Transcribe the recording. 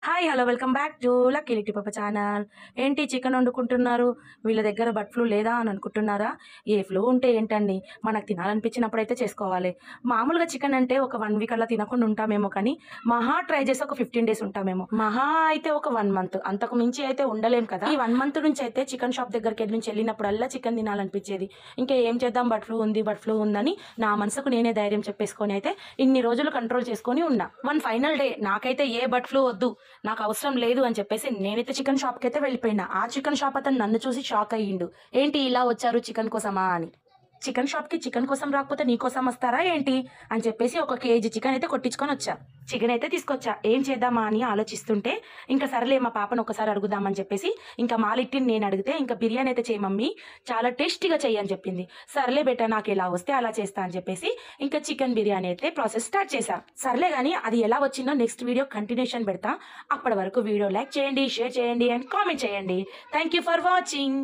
Hi hello welcome back to lucky litti పాప channel. ఏంటి chicken వండుకుంటున్నారు? వీళ్ళ దగ్గర బర్డ్ ఫ్లూ లేదా అని అనుకుంటున్నారా? ఏ ఫ్లూ ఉంటే ఏంటండి, మనకు తినాలనిపించినప్పుడు అయితే చేసుకోవాలి. మామూలుగా చికెన్ అంటే ఒక 1 వీక్ అలా తినకుండా ఉంటామేమో, కానీ మహా ట్రై చేసి ఒక 15 డేస్ ఉంటామేమో, మహా అయితే ఒక 1 మంత్, అంతకు మించి అయితే ఉండలేం కదా. ఈ 1 మంత్ నుంచి అయితే చికెన్ షాప్ దగ్గరికి వెళ్ళినప్పుడల్లా చికెన్ తినాలనిపించేది. ఇంకా ఏం చేద్దాం, బర్డ్ ఫ్లూ ఉందని నా మనసుకు నేనే ధైర్యం చెప్పేసుకొని అయితే ఇన్ని రోజులు కంట్రోల్ చేసుకొని ఉన్నా. ఫైనల్ డే నాకైతే ఏ బర్డ్ ఫ్లూ వద్దు, నాకు అవసరం లేదు అని చెప్పేసి నేనైతే చికెన్ షాప్కి అయితే వెళ్ళిపోయినా. ఆ చికెన్ షాప్ అతను నన్ను చూసి షాక్ అయ్యిండు. ఏంటి ఇలా వచ్చారు చికెన్ కోసమా అని. చికెన్ షాప్కి చికెన్ కోసం రాకపోతే నీ కోసం వస్తారా ఏంటి అని చెప్పేసి 1 కేజీ చికెన్ అయితే కొట్టించుకొని వచ్చా. చికెన్ అయితే తీసుకొచ్చా. ఏం చేద్దామా అని ఆలోచిస్తుంటే ఇంకా సరేలే మా పాపను ఒకసారి అడుగుదామని చెప్పేసి ఇంకా మాలిట్టిని నేను అడిగితే, ఇంకా బిర్యానీ అయితే చేయి మమ్మీ, చాలా టేస్టీగా చెయ్యి అని చెప్పింది. సర్లే బేటా, నాకు ఎలా వస్తే అలా చేస్తా అని చెప్పేసి ఇంకా చికెన్ బిర్యానీ అయితే ప్రాసెస్ స్టార్ట్ చేశా. సర్లే కానీ అది ఎలా వచ్చిందో నెక్స్ట్ వీడియో కంటిన్యూషన్ పెడతా. అప్పటి వరకు వీడియో లైక్ చేయండి, షేర్ చేయండి అండ్ కామెంట్ చేయండి. Thank you for watching.